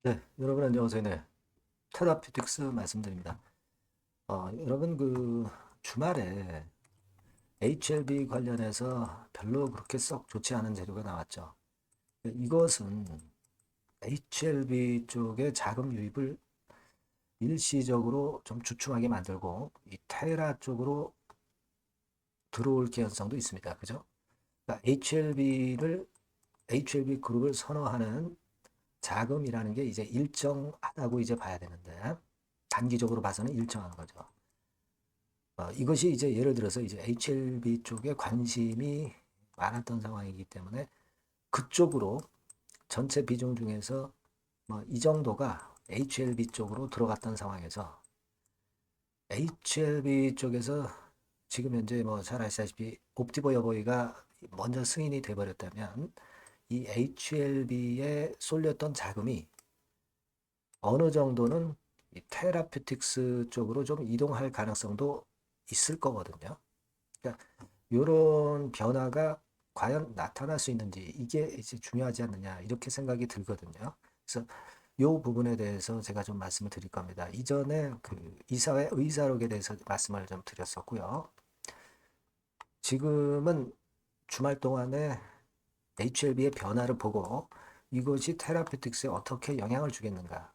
네, 여러분 안녕하세요. 네, 테라피틱스 말씀드립니다. 여러분 주말에 HLB 관련해서 별로 그렇게 썩 좋지 않은 재료가 나왔죠. 이것은 HLB 쪽의 자금 유입을 일시적으로 좀 주춤하게 만들고 이 테라 쪽으로 들어올 개연성도 있습니다. 그죠? 그러니까 HLB 그룹을 선호하는 자금이라는 게 이제 일정하다고 이제 봐야 되는데 단기적으로 봐서는 일정한 거죠. 이것이 이제 예를 들어서 이제 HLB 쪽에 관심이 많았던 상황이기 때문에 그쪽으로 전체 비중 중에서 뭐 이 정도가 HLB 쪽으로 들어갔던 상황에서 HLB 쪽에서 지금 현재 뭐 잘 아시다시피 옵티버 여보이가 먼저 승인이 돼버렸다면 이 HLB에 쏠렸던 자금이 어느 정도는 이 테라퓨틱스 쪽으로 좀 이동할 가능성도 있을 거거든요. 그러니까 이런 변화가 과연 나타날 수 있는지 이게 이제 중요하지 않느냐 이렇게 생각이 들거든요. 그래서 이 부분에 대해서 제가 좀 말씀을 드릴 겁니다. 이전에 그 이사회 의사록에 대해서 말씀을 좀 드렸었고요. 지금은 주말 동안에 HLB의 변화를 보고 이것이 테라피틱스에 어떻게 영향을 주겠는가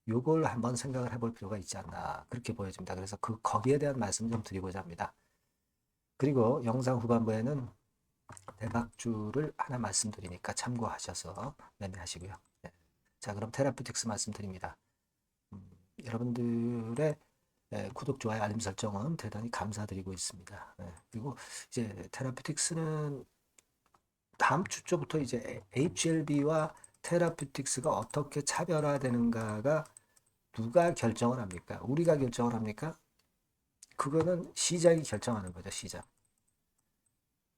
요걸 한번 생각을 해볼 필요가 있지 않나 그렇게 보여집니다. 그래서 거기에 대한 말씀 좀 드리고자 합니다. 그리고 영상 후반부에는 대박주를 하나 말씀드리니까 참고하셔서 매매하시고요. 네. 자, 그럼 테라퓨틱스 말씀드립니다. 여러분들의 구독, 좋아요, 알림 설정은 대단히 감사드리고 있습니다. 네. 그리고 이제 테라퓨틱스는 다음 주부터 이제 HLB와 테라퓨틱스가 어떻게 차별화되는가가 누가 결정을 합니까? 우리가 결정을 합니까? 그거는 시장이 결정하는 거죠, 시장.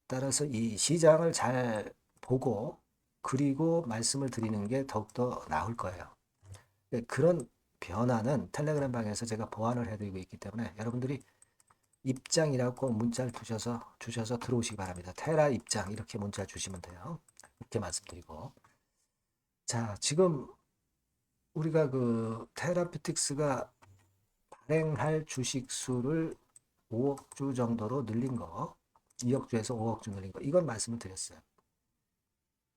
따라서 이 시장을 잘 보고 그리고 말씀을 드리는 게 더욱더 나을 거예요. 그런 변화는 텔레그램 방에서 제가 보완을 해드리고 있기 때문에 여러분들이 입장이라고 문자를 주셔서 들어오시기 바랍니다. 테라 입장 이렇게 문자 주시면 돼요. 이렇게 말씀드리고 자 지금 우리가 그 테라피틱스가 발행할 주식 수를 5억 주 정도로 늘린 거 2억 주에서 5억 주 늘린 거 이건 말씀을 드렸어요.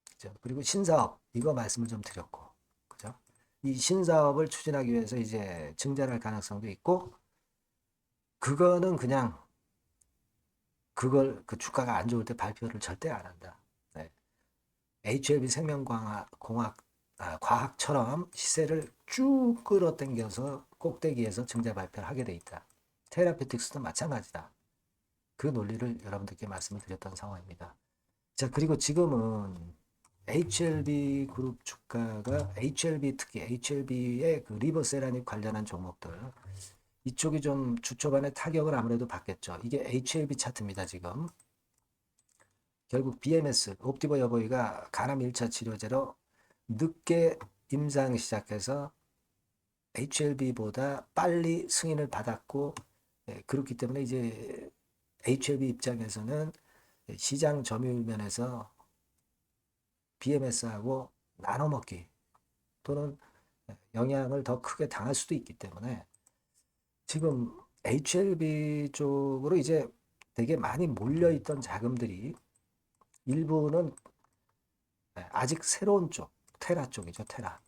그죠? 그리고 신사업 이거 말씀을 좀 드렸고 그죠? 이 신사업을 추진하기 위해서 이제 증자할 가능성도 있고 그거는 그냥 그걸 그 주가가 안 좋을 때 발표를 절대 안 한다. 네. HLB 과학처럼 시세를 쭉 끌어당겨서 꼭대기에서 증자 발표를 하게 돼 있다. 테라피틱스도 마찬가지다. 그 논리를 여러분들께 말씀을 드렸던 상황입니다. 자, 그리고 지금은 HLB 그룹 주가가 특히 HLB의 그 리버세라닉 관련한 종목들 이쪽이 좀 주 초반에 타격을 아무래도 받겠죠. 이게 HLB 차트입니다, 지금. 결국 BMS, 옵티버 여보이가 간암 1차 치료제로 늦게 임상 시작해서 HLB보다 빨리 승인을 받았고 그렇기 때문에 이제 HLB 입장에서는 시장 점유율 면에서 BMS하고 나눠먹기 또는 영향을 더 크게 당할 수도 있기 때문에 지금 HLB 쪽으로 이제 되게 많이 몰려있던 자금들이 일부는 아직 새로운 쪽, 테라 쪽이죠, 테라.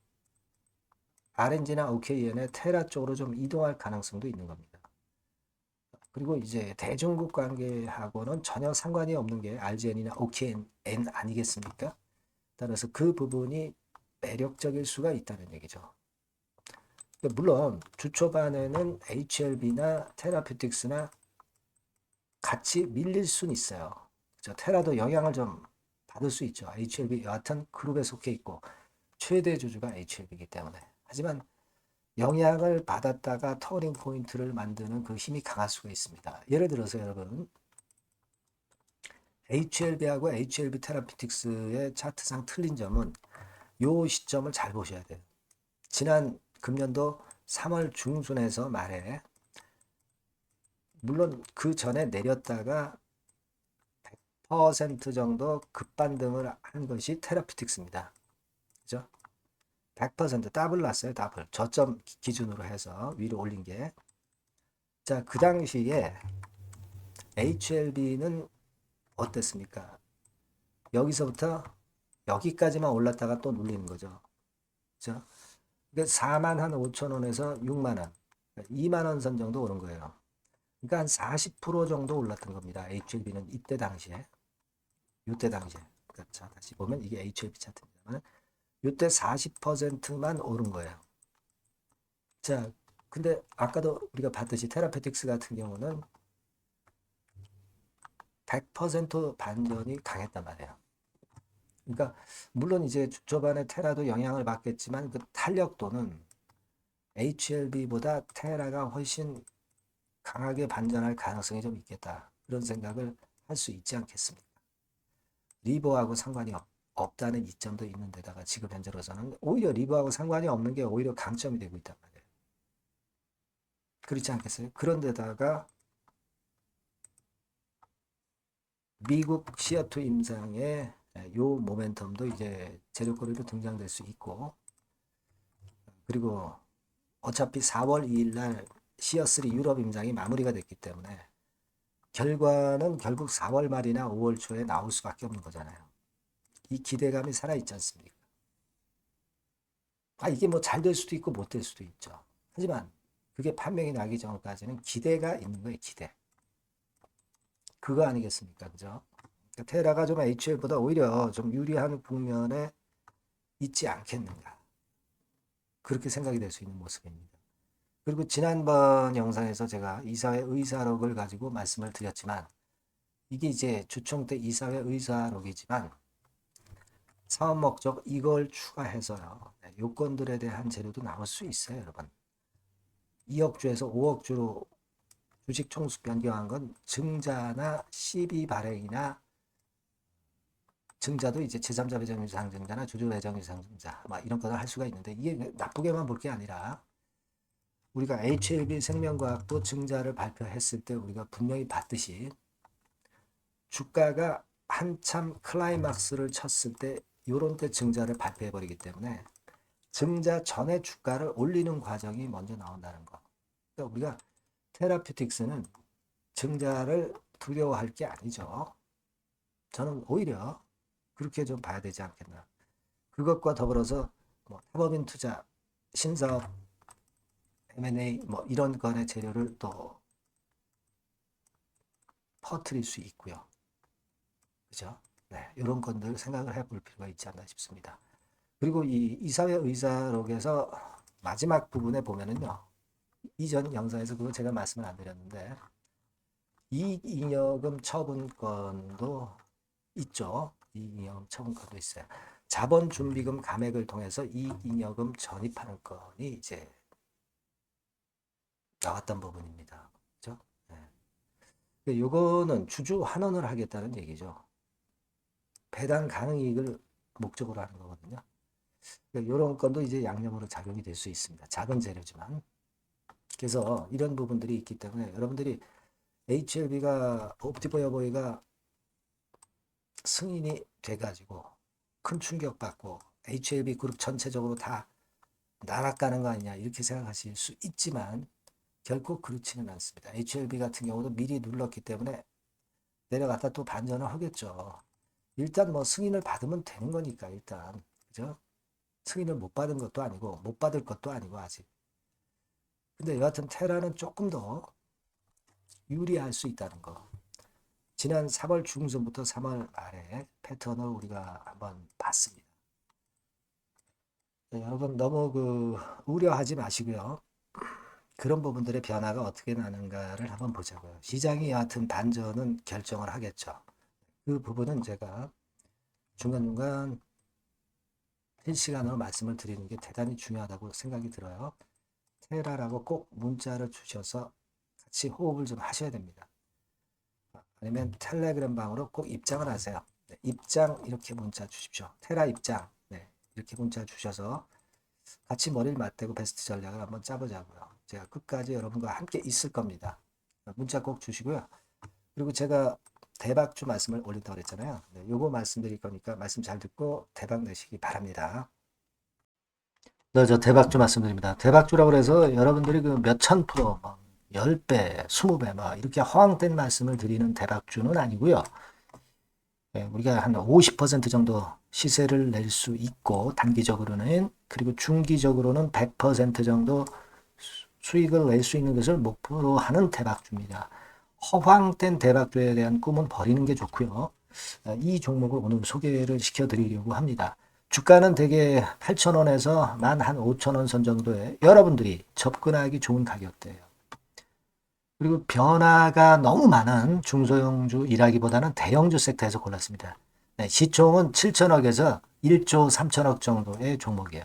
RNG나 OKN의 테라 쪽으로 좀 이동할 가능성도 있는 겁니다. 그리고 이제 대중국 관계하고는 전혀 상관이 없는 게 RGN이나 OKN 아니겠습니까? 따라서 그 부분이 매력적일 수가 있다는 얘기죠. 물론 주 초반에는 HLB나 테라퓨틱스나 같이 밀릴 수는 있어요. 테라도 영향을 좀 받을 수 있죠. HLB 여하튼 그룹에 속해 있고 최대 주주가 HLB이기 때문에. 하지만 영향을 받았다가 터닝 포인트를 만드는 그 힘이 강할 수가 있습니다. 예를 들어서 여러분 HLB하고 HLB 테라피틱스의 차트상 틀린 점은 이 시점을 잘 보셔야 돼요. 지난 금년도 3월 중순에서 말에 물론 그 전에 내렸다가 100% 정도 급반등을 한 것이 테라피틱스입니다. 그죠? 100% 더블 났어요. 더블. 저점 기준으로 해서 위로 올린 게. 자, 그 당시에 HLB는 어땠습니까? 여기서부터 여기까지만 올랐다가 또 눌리는 거죠. 그죠? 4만 한 5천 원에서 6만 원, 2만 원 선 정도 오른 거예요. 그러니까 한 40% 정도 올랐던 겁니다. HLB는 이때 당시에. 이때 당시에. 그러니까 자, 다시 보면 이게 HLB 차트입니다만 이때 40%만 오른 거예요. 자, 근데 아까도 우리가 봤듯이 테라페틱스 같은 경우는 100% 반전이 강했단 말이에요. 그러니까 물론 이제 초반에 테라도 영향을 받겠지만 그 탄력도는 HLB보다 테라가 훨씬 강하게 반전할 가능성이 좀 있겠다. 그런 생각을 할 수 있지 않겠습니까? 리버하고 상관이 없다는 이점도 있는 데다가 지금 현재로서는 오히려 리버하고 상관이 없는 게 오히려 강점이 되고 있단 말이에요. 그렇지 않겠어요? 그런 데다가 미국 시어토 임상의 요 모멘텀도 이제 재료거리로 등장될 수 있고, 그리고 어차피 4월 2일 날 시어3 유럽 임상이 마무리가 됐기 때문에 결과는 결국 4월 말이나 5월 초에 나올 수밖에 없는 거잖아요. 이 기대감이 살아있지 않습니까? 이게 뭐 잘 될 수도 있고 못 될 수도 있죠. 하지만 그게 판명이 나기 전까지는 기대가 있는 거예요, 기대. 그거 아니겠습니까? 그죠? 그러니까 테라가 좀 HL보다 오히려 좀 유리한 국면에 있지 않겠는가. 그렇게 생각이 될 수 있는 모습입니다. 그리고 지난번 영상에서 제가 이사회 의사록을 가지고 말씀을 드렸지만 이게 이제 주총 때 이사회 의사록이지만 사업 목적 이걸 추가해서요. 요건들에 대한 재료도 나올 수 있어요, 여러분. 2억 주에서 5억 주로 주식 총수 변경한 건 증자나 CB 발행이나 증자도 이제 제3자 배정률 상증자나 주주 배정률 상증자 막 이런 것을 할 수가 있는데 이게 나쁘게만 볼 게 아니라 우리가 HLB 생명과학도 증자를 발표했을 때 우리가 분명히 봤듯이 주가가 한참 클라이막스를 쳤을 때 요런 때 증자를 발표해 버리기 때문에 증자 전에 주가를 올리는 과정이 먼저 나온다는 거. 그러니까 우리가 테라퓨틱스는 증자를 두려워할 게 아니죠. 저는 오히려 그렇게 좀 봐야 되지 않겠나. 그것과 더불어서 뭐 타법인 투자, 신사업, M&A 뭐 이런 거의 재료를 또 퍼뜨릴 수 있고요. 그죠? 네, 이런 건들 생각을 해볼 필요가 있지 않나 싶습니다. 그리고 이 이사회 의사록에서 마지막 부분에 보면은요. 이전 영상에서 그거 제가 말씀을 안 드렸는데 이익잉여금 처분권도 있죠. 이익잉여금 처분권도 있어요. 자본준비금 감액을 통해서 이익잉여금 전입하는 건이 이제 나왔던 부분입니다. 그죠? 네. 요거는 주주 환원을 하겠다는 얘기죠. 배당 가능 이익을 목적으로 하는 거거든요. 이런 건도 이제 양념으로 작용이 될 수 있습니다. 작은 재료지만. 그래서 이런 부분들이 있기 때문에 여러분들이 HLB가 옵티버 여보이가 승인이 돼가지고 큰 충격받고 HLB 그룹 전체적으로 다 날아가는 거 아니냐 이렇게 생각하실 수 있지만 결코 그렇지는 않습니다. HLB 같은 경우도 미리 눌렀기 때문에 내려갔다 또 반전을 하겠죠. 일단 뭐 승인을 받으면 되는 거니까 일단 그죠? 승인을 못 받은 것도 아니고 못 받을 것도 아니고 아직. 근데 여하튼 테라는 조금 더 유리할 수 있다는 거. 지난 3월 중순부터 3월 말에 패턴을 우리가 한번 봤습니다. 네, 여러분 너무 우려하지 마시고요. 그런 부분들의 변화가 어떻게 나는가를 한번 보자고요. 시장이 여하튼 반전은 결정을 하겠죠. 그 부분은 제가 중간중간 실시간으로 말씀을 드리는 게 대단히 중요하다고 생각이 들어요. 테라라고 꼭 문자를 주셔서 같이 호흡을 좀 하셔야 됩니다. 아니면 텔레그램 방으로 꼭 입장을 하세요. 네, 입장 이렇게 문자 주십시오. 테라 입장 네, 이렇게 문자 주셔서 같이 머리를 맞대고 베스트 전략을 한번 짜보자고요. 제가 끝까지 여러분과 함께 있을 겁니다. 문자 꼭 주시고요. 그리고 제가 대박주 말씀을 올린다고 그랬잖아요. 네, 요거 말씀드릴 거니까 말씀 잘 듣고 대박 내시기 바랍니다. 저 대박주 말씀드립니다. 대박주라고 그래서 여러분들이 그 몇천 프로, 막 10배, 20배, 막 이렇게 허황된 말씀을 드리는 대박주는 아니고요. 예, 우리가 한 50% 정도 시세를 낼 수 있고, 단기적으로는, 그리고 중기적으로는 100% 정도 수익을 낼 수 있는 것을 목표로 하는 대박주입니다. 허황된 대박주에 대한 꿈은 버리는 게 좋고요. 이 종목을 오늘 소개를 시켜드리려고 합니다. 주가는 대개 8,000원에서 만 한 5,000원 선 정도에 여러분들이 접근하기 좋은 가격대예요. 그리고 변화가 너무 많은 중소형주 일하기보다는 대형주 섹터에서 골랐습니다. 네, 시총은 7천억에서 1조 3천억 정도의 종목이에요.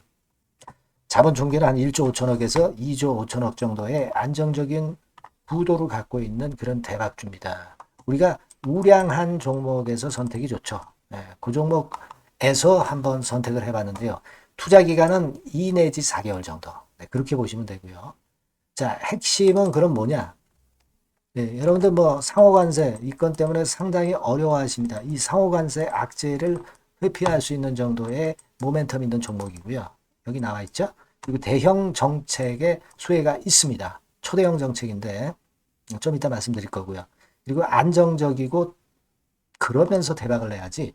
자본 중계는 한 1조 5천억에서 2조 5천억 정도의 안정적인 구도를 갖고 있는 그런 대박주입니다. 우리가 우량한 종목에서 선택이 좋죠. 네, 그 종목에서 한번 선택을 해봤는데요. 투자 기간은 2 내지 4개월 정도. 네, 그렇게 보시면 되고요. 자, 핵심은 그럼 뭐냐? 네, 여러분들 뭐 상호관세 이 건 때문에 상당히 어려워하십니다. 이 상호관세 악재를 회피할 수 있는 정도의 모멘텀 있는 종목이고요. 여기 나와 있죠? 그리고 대형 정책의 수혜가 있습니다. 초대형 정책인데 좀 이따 말씀드릴 거고요. 그리고 안정적이고 그러면서 대박을 내야지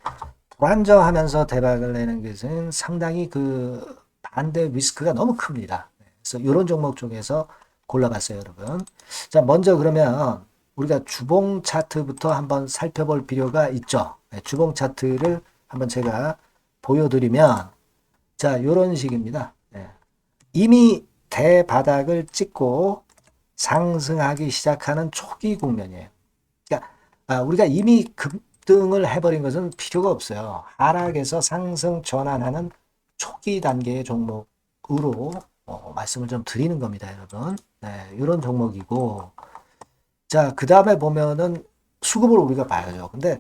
불안정하면서 대박을 내는 것은 상당히 그 반대 리스크가 너무 큽니다. 그래서 이런 종목 중에서 골라봤어요, 여러분. 자, 먼저 그러면 우리가 주봉 차트부터 한번 살펴볼 필요가 있죠. 네, 주봉 차트를 한번 제가 보여드리면 자, 이런 식입니다. 네. 이미 대바닥을 찍고 상승하기 시작하는 초기 국면이에요. 그러니까 우리가 이미 급등을 해버린 것은 필요가 없어요. 하락에서 상승 전환하는 초기 단계의 종목으로 말씀을 좀 드리는 겁니다, 여러분. 네, 이런 종목이고, 자, 그 다음에 보면은 수급을 우리가 봐야죠. 근데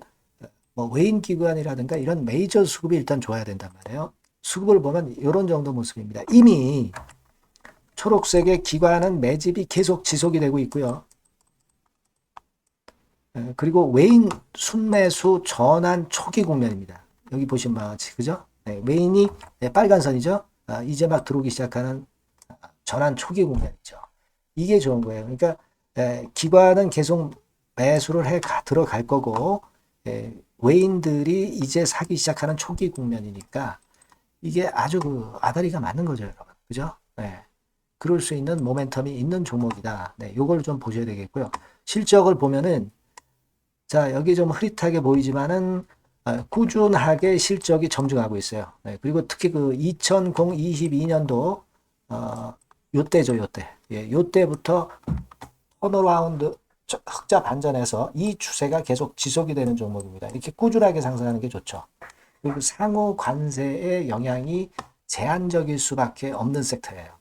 뭐 외인 기관이라든가 이런 메이저 수급이 일단 좋아야 된단 말이에요. 수급을 보면 이런 정도 모습입니다. 이미 초록색의 기관은 매집이 계속 지속이 되고 있고요. 그리고 외인 순매수 전환 초기 국면입니다. 여기 보시면 바와 같이 그죠? 네, 외인이 빨간 선이죠. 이제 막 들어오기 시작하는 전환 초기 국면이죠. 이게 좋은 거예요. 그러니까 기관은 계속 매수를 해 들어갈 거고 외인들이 이제 사기 시작하는 초기 국면이니까 이게 아주 그 아다리가 맞는 거죠, 여러분. 그죠? 네. 그럴 수 있는 모멘텀이 있는 종목이다. 네, 요걸 좀 보셔야 되겠고요. 실적을 보면은 자, 여기 좀 흐릿하게 보이지만은 꾸준하게 실적이 점증하고 있어요. 네, 그리고 특히 그 2022년도 요때죠, 요때. 예, 요때부터 턴어라운드 흑자 반전해서 이 추세가 계속 지속이 되는 종목입니다. 이렇게 꾸준하게 상승하는 게 좋죠. 그리고 상호 관세의 영향이 제한적일 수밖에 없는 섹터예요.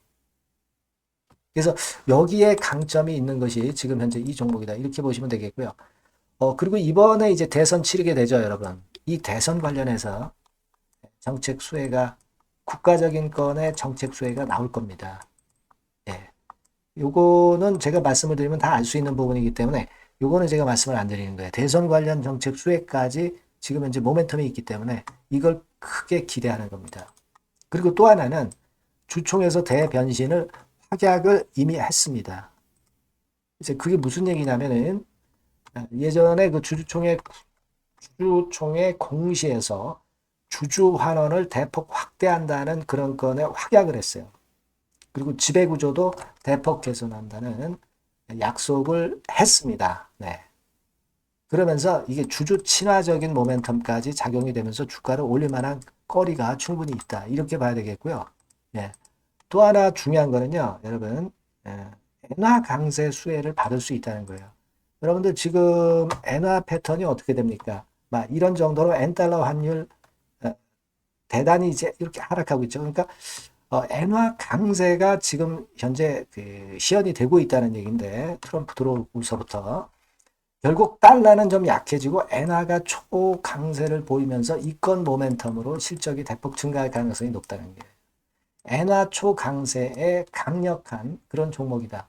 그래서 여기에 강점이 있는 것이 지금 현재 이 종목이다. 이렇게 보시면 되겠고요. 그리고 이번에 이제 대선 치르게 되죠, 여러분. 이 대선 관련해서 정책 수혜가, 국가적인 건의 정책 수혜가 나올 겁니다. 예. 요거는 제가 말씀을 드리면 다 알 수 있는 부분이기 때문에 요거는 제가 말씀을 안 드리는 거예요. 대선 관련 정책 수혜까지 지금 현재 모멘텀이 있기 때문에 이걸 크게 기대하는 겁니다. 그리고 또 하나는 주총에서 대변신을 확약을 이미 했습니다. 이제 그게 무슨 얘기냐면은 예전에 그 주주총회 공시에서 주주 환원을 대폭 확대한다는 그런 건에 확약을 했어요. 그리고 지배구조도 대폭 개선한다는 약속을 했습니다. 네. 그러면서 이게 주주 친화적인 모멘텀까지 작용이 되면서 주가를 올릴 만한 거리가 충분히 있다. 이렇게 봐야 되겠고요. 예. 또 하나 중요한 거는요, 여러분, 엔화 강세 수혜를 받을 수 있다는 거예요. 여러분들 지금 엔화 패턴이 어떻게 됩니까? 막 이런 정도로 엔달러 환율 대단히 이제 이렇게 하락하고 있죠. 그러니까 엔화 강세가 지금 현재 그 시연이 되고 있다는 얘기인데 트럼프 들어오고서부터 결국 달러는 좀 약해지고 엔화가 초강세를 보이면서 이건 모멘텀으로 실적이 대폭 증가할 가능성이 높다는 게 엔화 초강세에 강력한 그런 종목이다.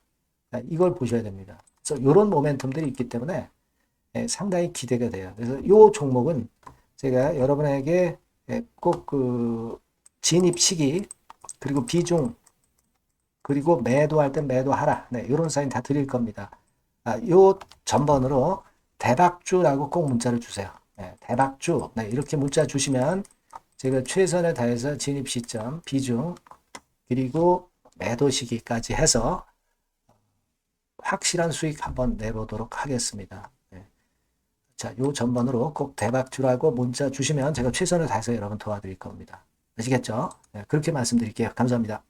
이걸 보셔야 됩니다. 그래서 이런 모멘텀들이 있기 때문에 상당히 기대가 돼요. 그래서 이 종목은 제가 여러분에게 꼭 그 진입 시기 그리고 비중, 그리고 매도할 땐 매도하라. 네, 이런 사인 다 드릴 겁니다. 요 전번으로 대박주라고 꼭 문자를 주세요. 네, 대박주. 네, 이렇게 문자 주시면 제가 최선을 다해서 진입 시점, 비중, 그리고 매도 시기까지 해서 확실한 수익 한번 내보도록 하겠습니다. 네. 자, 요 전번으로 꼭 대박주라고 문자 주시면 제가 최선을 다해서 여러분 도와드릴 겁니다. 아시겠죠? 네, 그렇게 말씀드릴게요. 감사합니다.